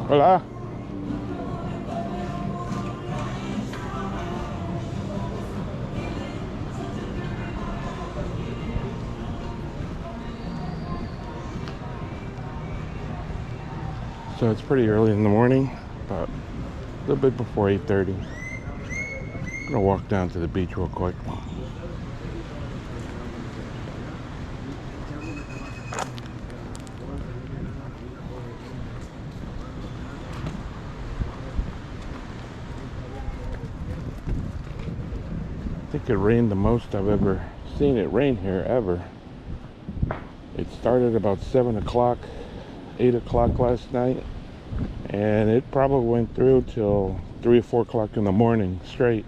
Hola. So it's pretty early in the morning, about a little bit before 8:30. I'm gonna walk down to the beach real quick. I think it rained the most I've ever seen it rain here ever. It started about 7 o'clock, 8 o'clock last night, and it probably went through till 3 or 4 o'clock in the morning straight.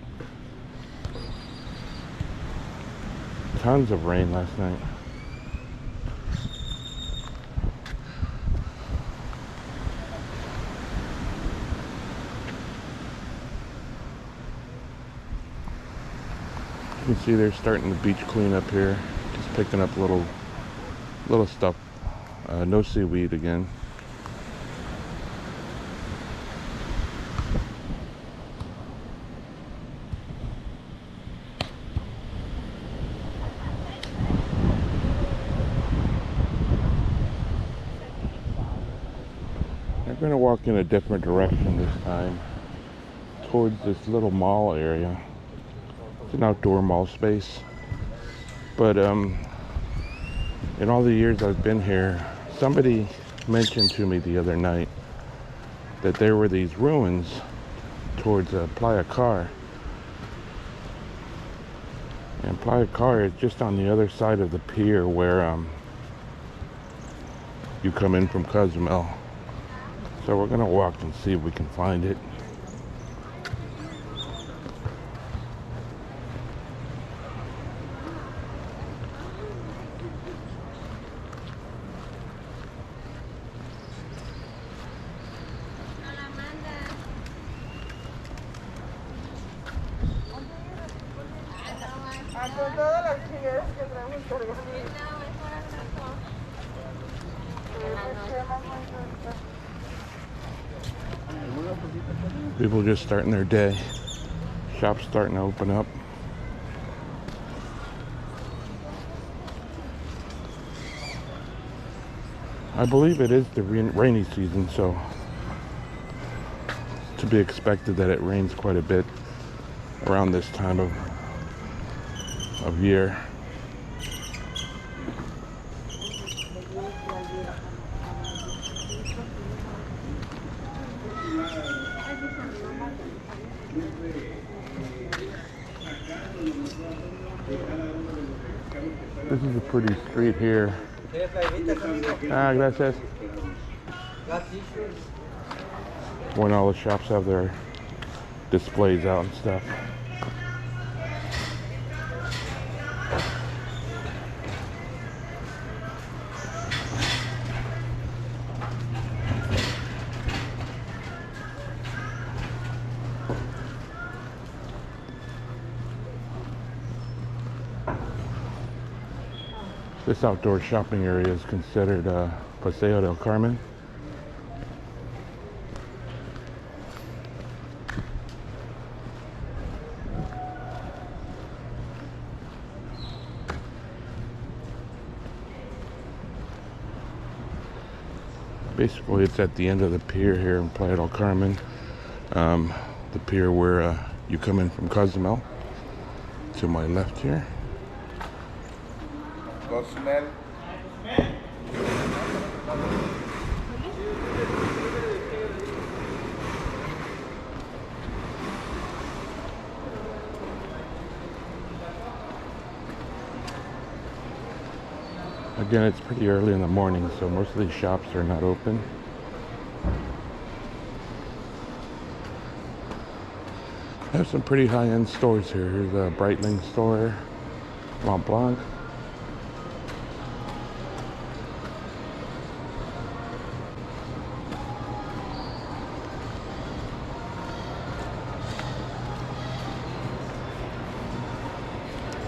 Tons of rain last night. You can see they're starting the beach cleanup here. Just picking up little stuff. No seaweed again. They're going to walk in a different direction this time, towards this little mall area. It's an outdoor mall space. But in all the years I've been here, somebody mentioned to me the other night that there were these ruins towards Playacar. And Playacar is just on the other side of the pier where you come in from Cozumel. So we're gonna walk and see if we can find it. People just starting their day. Shops starting to open up. I believe it is the rainy season, so to be expected that it rains quite a bit around this time of year. This is a pretty street here. Ah, gracias. When all the shops have their displays out and stuff. This outdoor shopping area is considered Playa del Carmen. Basically, it's at the end of the pier here in Playa del Carmen. The pier where you come in from Cozumel. To my left here. Cozumel. Again, it's pretty early in the morning, so most of these shops are not open. I have some pretty high-end stores here. Here's a Breitling store, Mont Blanc.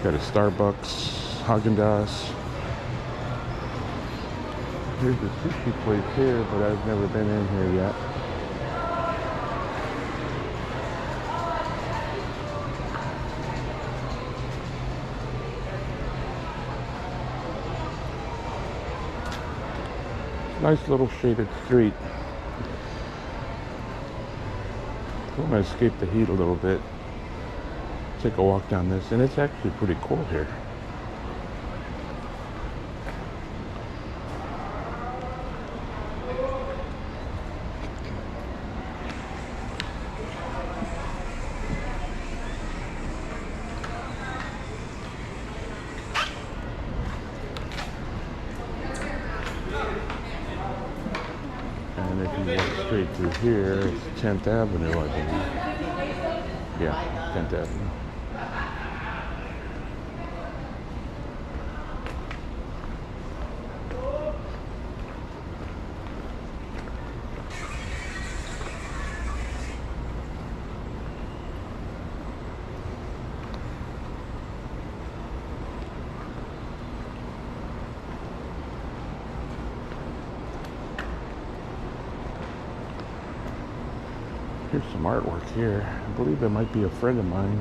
Got a Starbucks, Haagen-Dazs. Here's a sushi place here, but I've never been in here yet. Nice little shaded street. I want to escape the heat a little bit. Take a walk down this, and it's actually pretty cool here. And if you walk straight through here, it's 10th Avenue, I believe. Yeah, 10th Avenue. Here's some artwork here. I believe it might be a friend of mine.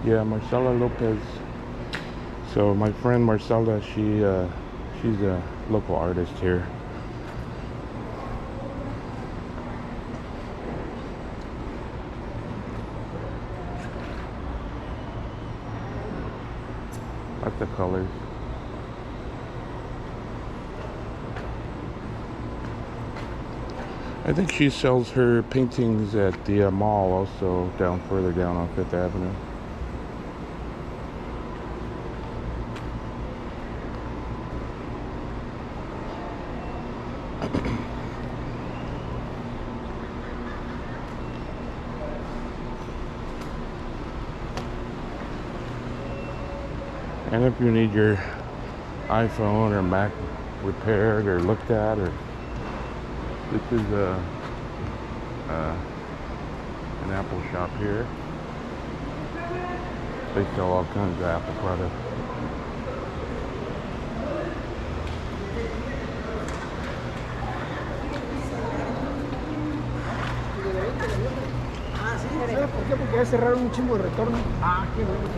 Yeah, Marcela Lopez. So my friend Marcela, she's a local artist here. Lots of colors. I think she sells her paintings at the mall, also further down on 5th Avenue. And if you need your iPhone or Mac repaired or looked at, or this is an Apple shop here. They sell all kinds of Apple products. Ah, sí, ¿sabes por qué? Porque ya cerraron un chingo de retorno. Ah, qué bueno.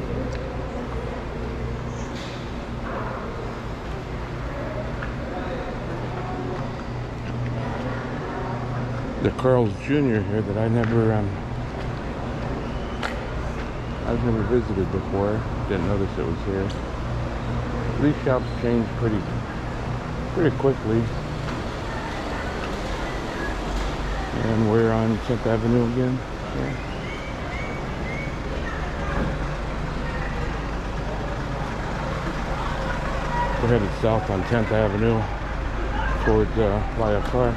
The Carl's Jr. here that I've never visited before. Didn't notice it was here. These shops change pretty quickly. And we're on 10th Avenue again. Yeah. We're headed south on 10th Avenue towards Playacar.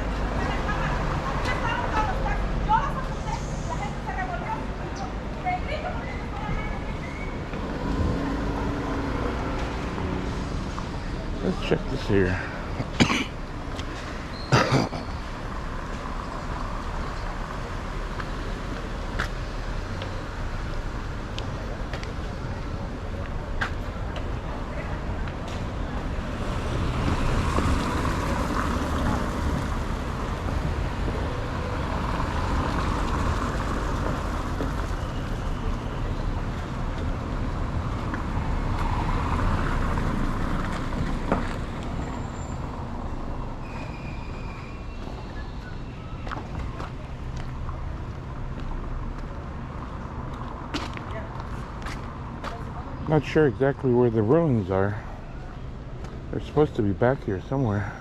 Let's check this here. Not sure exactly where the ruins are. They're supposed to be back here somewhere.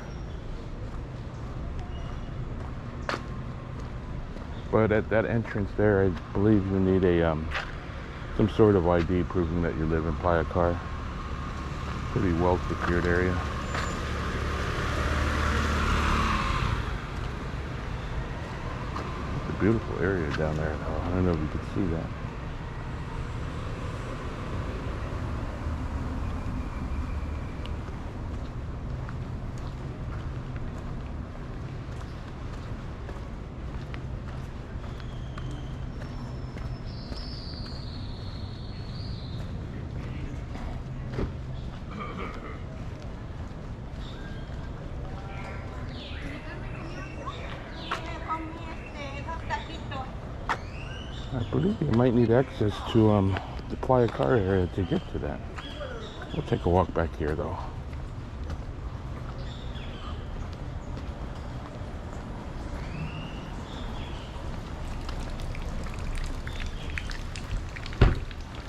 But at that entrance there, I believe you need a some sort of ID proving that you live in Playacar. Pretty well secured area. It's a beautiful area down there though. I don't know if you can see that. I believe you might need access to the Playacar area to get to that. We'll take a walk back here though.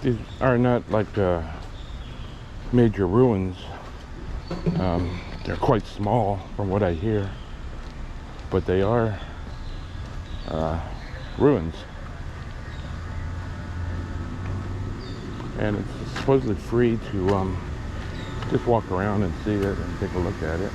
These are not like major ruins. They're quite small from what I hear, but they are ruins. And it's supposedly free to just walk around and see it and take a look at it.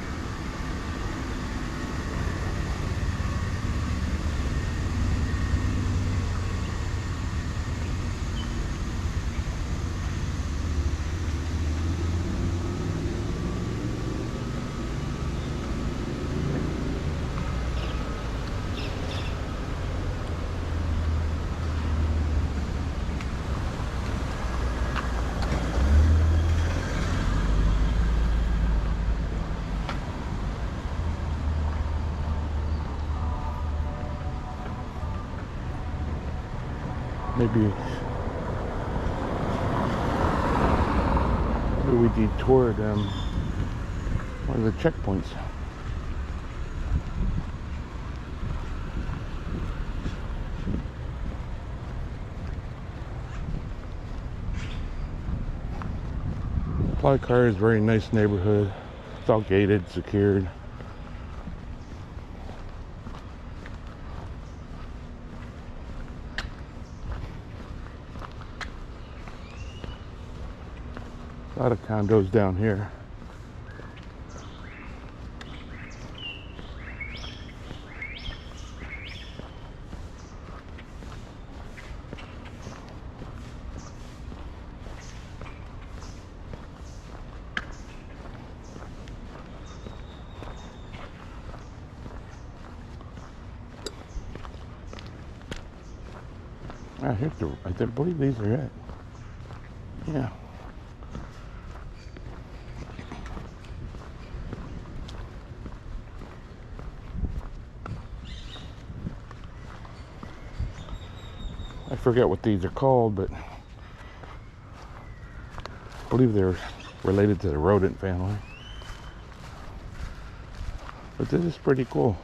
Maybe we detoured one of the checkpoints. Playacar is a very nice neighborhood. It's all gated, secured. A lot of condos down here. Here's I believe these are it. Yeah. I forget what these are called, but I believe they're related to the rodent family. But this is pretty cool.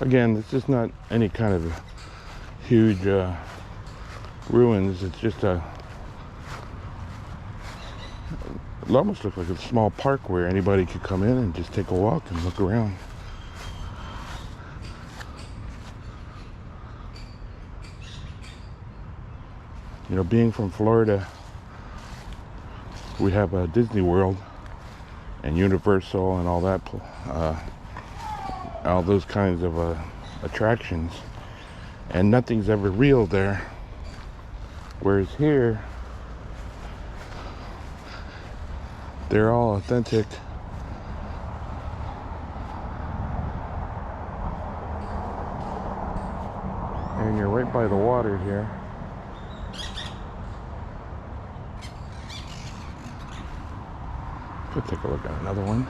Again, it's just not any kind of huge ruins. It's just it almost looks like a small park where anybody could come in and just take a walk and look around. You know, being from Florida, we have a Disney World and Universal and all that, all those kinds of attractions, and nothing's ever real there. Whereas here, they're all authentic. And you're right by the water here. Let's take a look at another one.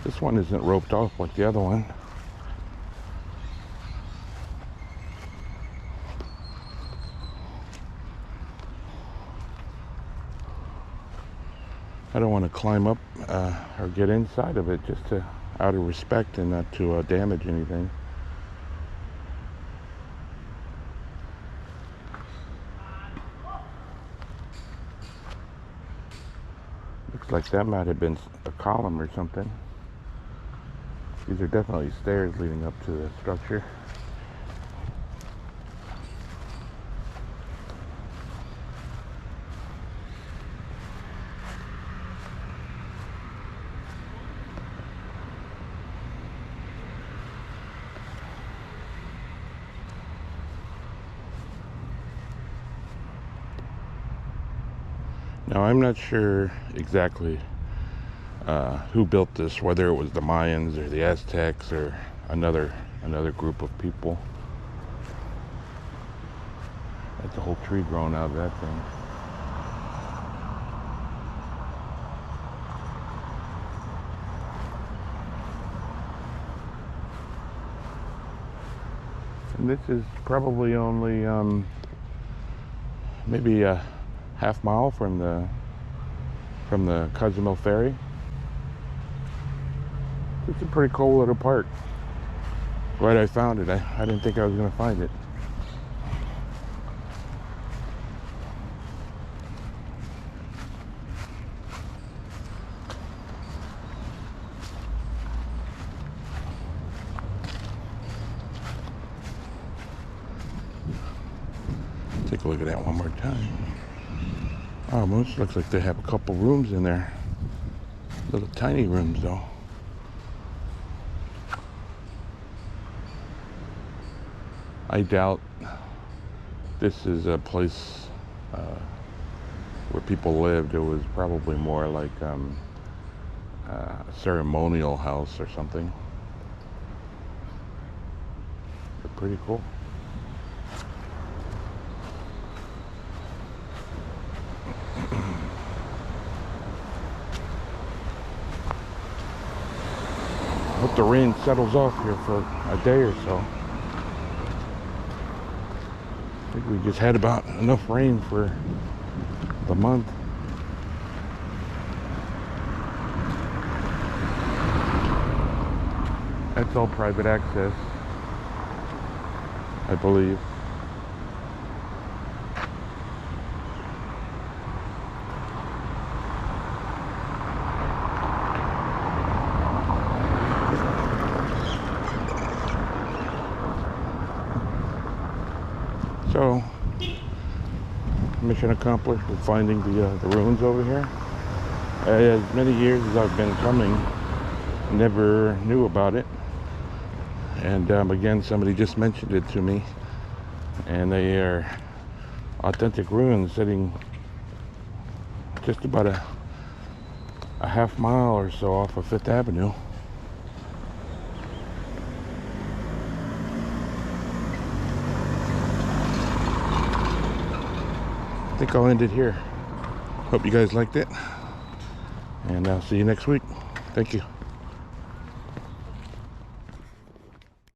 This one isn't roped off like the other one. I don't want to climb up or get inside of it, just out of respect and not to damage anything. Looks like that might have been a column or something. These are definitely stairs leading up to the structure. Now, I'm not sure exactly who built this, whether it was the Mayans or the Aztecs or another group of people. That's a whole tree growing out of that thing. And this is probably only maybe half mile from the Cozumel ferry. It's a pretty cool little park. Right, I found it. I didn't think I was going to find it. Take a look at that one more time. Oh, most looks like they have a couple rooms in there. Little tiny rooms though. I doubt this is a place where people lived. It was probably more like a ceremonial house or something. But pretty cool. Hope the rain settles off here for a day or so. I think we just had about enough rain for the month. That's all private access, I believe. So, mission accomplished with finding the ruins over here. As many years as I've been coming, never knew about it. And again, somebody just mentioned it to me. And they are authentic ruins sitting just about a half mile or so off of 5th Avenue. I think I'll end it here. Hope you guys liked it, and I'll see you next week. Thank you.